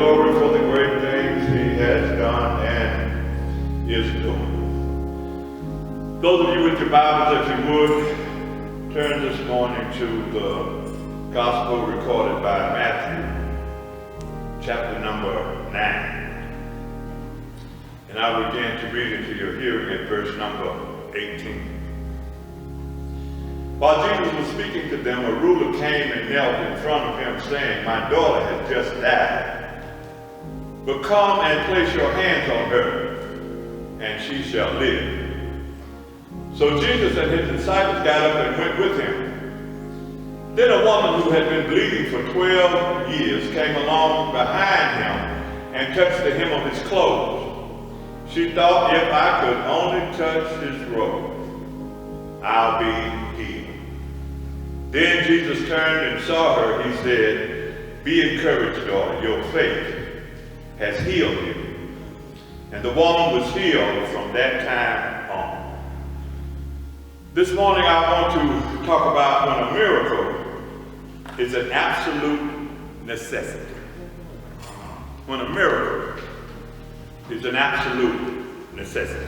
glory for the great things he has done and is doing. Those of you with your Bibles, if you would, turn this morning to the gospel recorded by Matthew, chapter number 9. And I begin to read into your hearing at verse number 18. While Jesus was speaking to them, a ruler came and knelt in front of him, saying, "My daughter has just died, but come and place your hands on her, and she shall live." So Jesus and his disciples got up and went with him. Then a woman who had been bleeding for 12 years came along behind him and touched the hem of his clothes. She thought, "If I could only touch his robe, I'll be healed." Then Jesus turned and saw her. He said, "Be encouraged, daughter. Your faith has healed you." And the woman was healed from that time on. This morning I want to talk about when a miracle is an absolute necessity. When a miracle is an absolute necessity.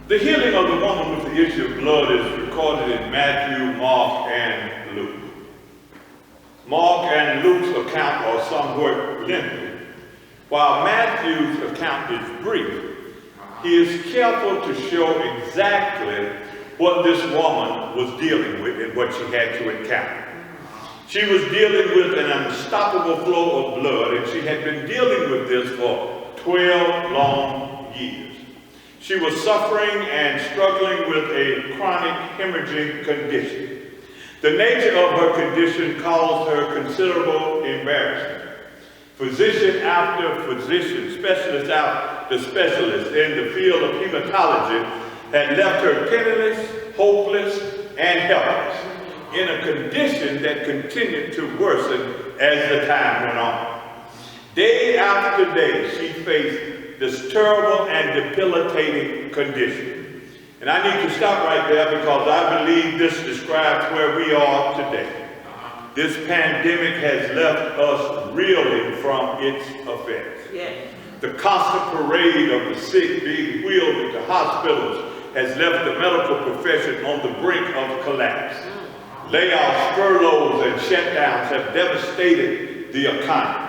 The healing of the woman with the issue of blood is recorded in Matthew, Mark, and Luke. Mark and Luke's account are somewhat lengthy. While Matthew's account is brief, he is careful to show exactly what this woman was dealing with and what she had to encounter. She was dealing with an unstoppable flow of blood, and she had been dealing with this for 12 long years. She was suffering and struggling with a chronic hemorrhaging condition. The nature of her condition caused her considerable embarrassment. Physician after physician, specialist after specialist in the field of hematology had left her penniless, hopeless, and helpless in a condition that continued to worsen as the time went on. Day after day, she faced this terrible and debilitating condition. And I need to stop right there because I believe this describes where we are today. This pandemic has left us reeling from its effects. Yes. The constant parade of the sick being wheeled into hospitals has left the medical profession on the brink of collapse. Layoffs, furloughs, and shutdowns have devastated the economy.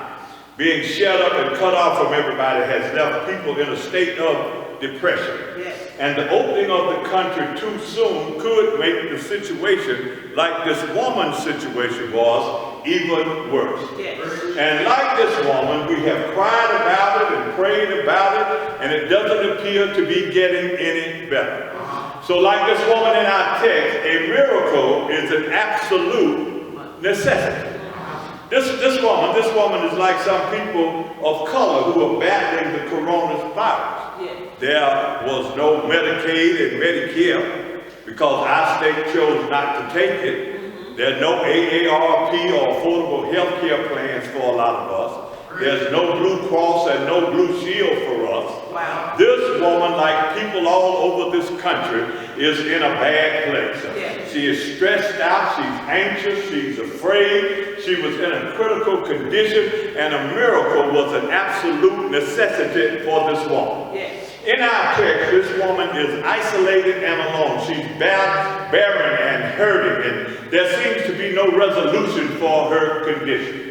Being shut up and cut off from everybody has left people in a state of depression. Yes. And the opening of the country too soon could make the situation, like this woman's situation was, even worse. Yes. And like this woman, we have cried about it and prayed about it, and it doesn't appear to be getting any better. So like this woman in our text, a miracle is an absolute necessity. This woman is like some people of color who are battling the coronavirus. Yeah. There was no Medicaid and Medicare because our state chose not to take it. Mm-hmm. There's no AARP or affordable health care plans for a lot of us. There's no Blue Cross and no Blue Shield for us. Wow. This woman, like people all over this country, is in a bad place. Yeah. She is stressed out, she's anxious, she's afraid, she was in a critical condition, and a miracle was an absolute necessity for this woman. Yes. In our text, this woman is isolated and alone. She's barren and hurting, and there seems to be no resolution for her condition.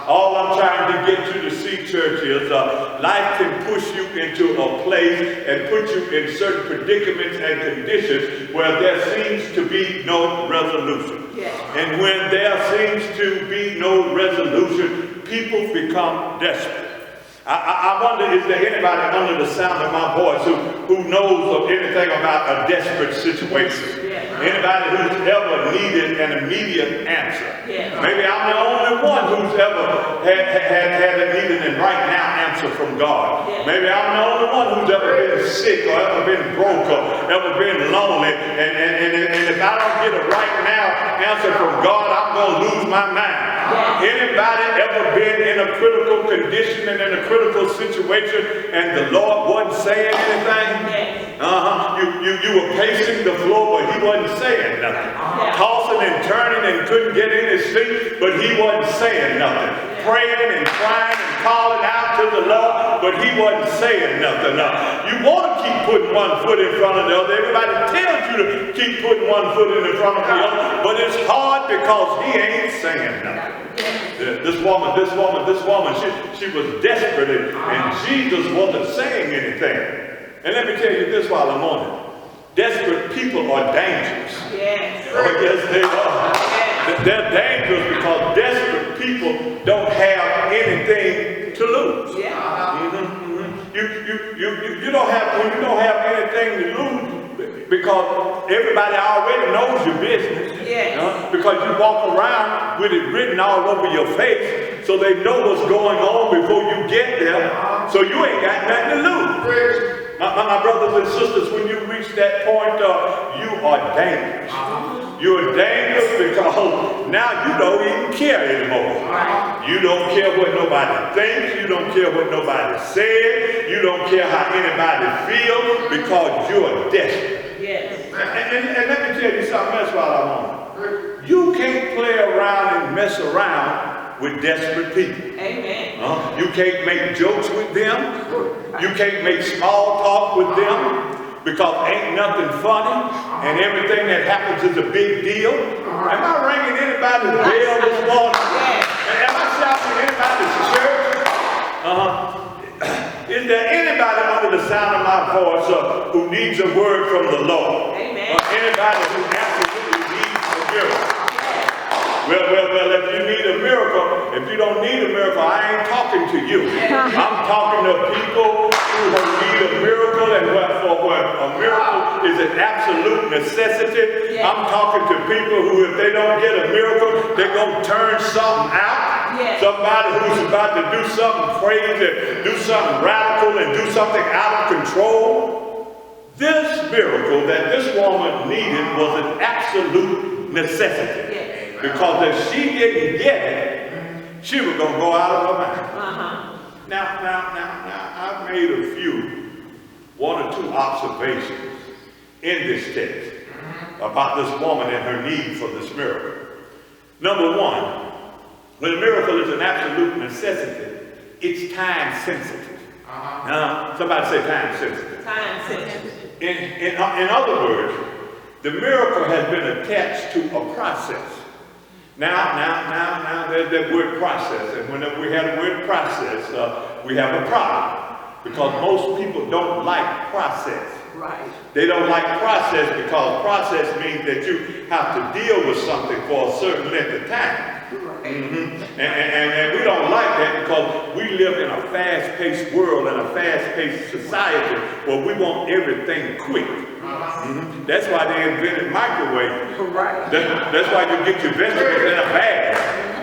All I'm trying to get you to see, church, is life can push you into a place and put you in certain predicaments and conditions where there seems to be no resolution. Yes. And when there seems to be no resolution, people become desperate. I wonder, is there anybody under the sound of my voice who knows of anything about a desperate situation? Yeah. Anybody who's ever needed an immediate answer? Yeah. Maybe I'm the only one who's ever had a needed and right now answer from God. Yeah. Maybe I'm the only one who's ever been sick or ever been broke or ever been lonely. And if I don't get a right now answer from God, I'm going to lose my mind. Yeah. Anybody ever been in a critical condition condition and in a critical situation and the Lord wasn't saying anything? You were pacing the floor, but he wasn't saying nothing. Tossing and turning and couldn't get in his feet, but he wasn't saying nothing. Praying and crying and calling out to the Lord, but he wasn't saying nothing. You want to keep putting one foot in front of the other. Everybody tells you to keep putting one foot in front of the other, but it's hard because he ain't saying nothing. This woman, she was desperate, and Jesus wasn't saying anything. And let me tell you this while I'm on it. Desperate people are dangerous. Yes. Oh, yes, they are. Yes. They're dangerous because desperate people don't have anything to lose. Yeah. You don't have anything to lose because everybody already knows your business. Yes. Because you walk around with it written all over your face, so they know what's going on before you get there. So you ain't got nothing to lose. My brothers and sisters, when you reach that point, you are dangerous. You're dangerous because now you don't even care anymore. You don't care what nobody thinks. You don't care what nobody says. You don't care how anybody feels because you're desperate. Yes. And let me tell you something else while I'm on it. You can't play around and mess around with desperate people. Amen. You can't make jokes with them. You can't make small talk with them because ain't nothing funny and everything that happens is a big deal. Am I ringing anybody's bell this morning? Am I shouting anybody's church? Is there anybody under the sound of my voice who needs a word from the Lord? Amen. Anybody who absolutely needs a miracle? Well, if you need a miracle, if you don't need a miracle, I ain't talking to you. I'm talking to people who need a miracle and where a miracle is an absolute necessity. I'm talking to people who, if they don't get a miracle, they're going to turn something out. Somebody who's about to do something crazy, do something radical, and do something out of control. This miracle that this woman needed was an absolute necessity. Because if she didn't get it, she was going to go out of her mind. Now, I've made one or two observations in this text about this woman and her need for this miracle. Number one, when a miracle is an absolute necessity, it's time sensitive. Somebody say time sensitive. Time sensitive. In other words, the miracle has been attached to a process. Now, there's that word process, and whenever we have the word process, we have a problem, because most people don't like process. Right. They don't like process because process means that you have to deal with something for a certain length of time. And we don't like that because we live in a fast-paced world and a fast-paced society where we want everything quick. That's why they invented microwave. That's why you get your vegetables in a bag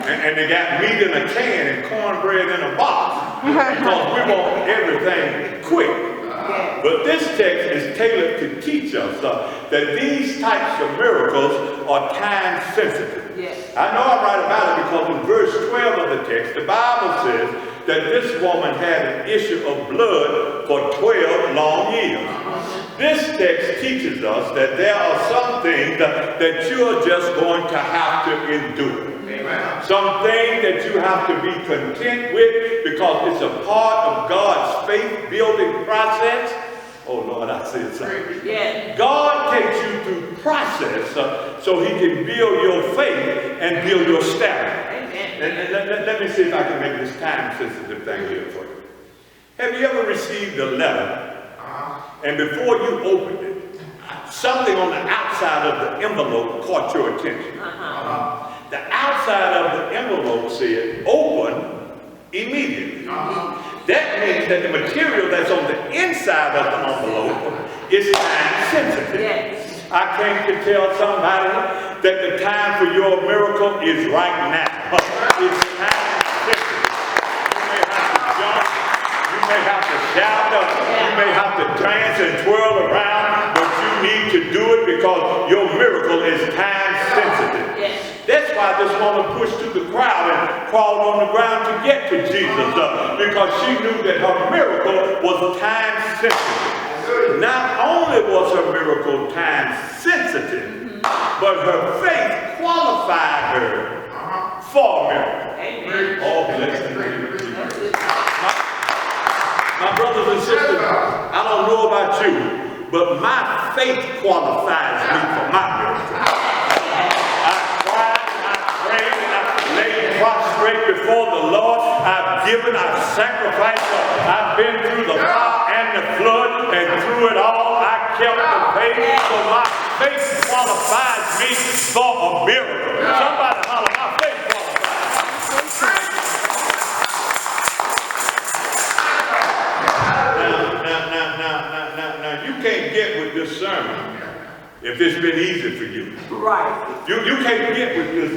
and they got meat in a can and cornbread in a box because we want everything quick. But this text is tailored to teach us that these types of miracles are time sensitive. Yes. I know I'm right about it because in verse 12 of the text, the Bible says that this woman had an issue of blood for 12 long years. This text teaches us that there are some things that you're just going to have to endure. Amen. Some things that you have to be content with because it's a part of God's faith-building process. Oh, Lord, I said something. Yeah. God takes you through process so he can build your faith and build your stamina. Let me see if I can make this time-sensitive thing here for you. Have you ever received a letter, and before you opened it, something on the outside of the envelope caught your attention? The outside of the envelope said, open immediately. That means that the material that's on the inside of the envelope is time sensitive. Yes. I came to tell somebody that the time for your miracle is right now. It's time sensitive. You may have to jump, you may have to shout, you may have to dance and twirl around, but you need to do it because your miracle is time sensitive. Yes. That's why this woman pushed through the crowd and crawled on the ground to get to Jesus, because she knew that her miracle was time sensitive. Not only was her miracle time sensitive, but her faith qualified her for a miracle. Amen. Oh, bless the name of Jesus. My brothers and sisters, I don't know about you, but my faith qualifies me for my miracle. I cried, I prayed, and I laid prostrate before the Lord. I've given, I've sacrificed, I've been through the fire and the flood, and through it all, I kept the faith. So my faith qualifies me for a miracle. Somebody holler, my faith qualifies. Now, you can't get with this sermon if it's been easy for you. Right. You can't get with this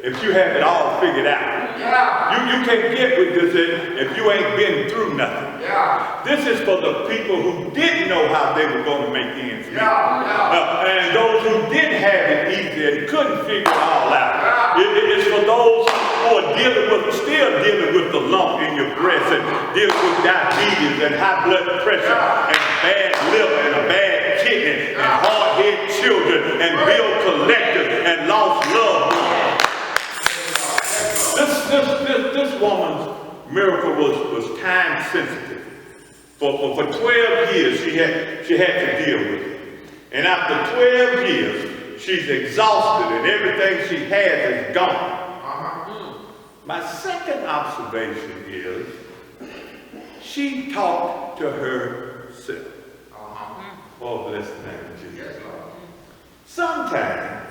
if you have it all figured out. Yeah. You can't get with this if you ain't been through nothing. Yeah. This is for the people who didn't know how they were going to make ends meet. And those who didn't have it easy and couldn't figure it all out. It's for those who are still dealing with the lump in your breast and dealing with diabetes and high blood pressure and bad liver and a bad kidney and hard-headed children and bill collectors and lost loved ones. This woman's miracle was time sensitive. For 12 years she had to deal with it. And after 12 years, she's exhausted and everything she has is gone. My second observation is she talked to herself. Oh, bless the name of Jesus. Sometimes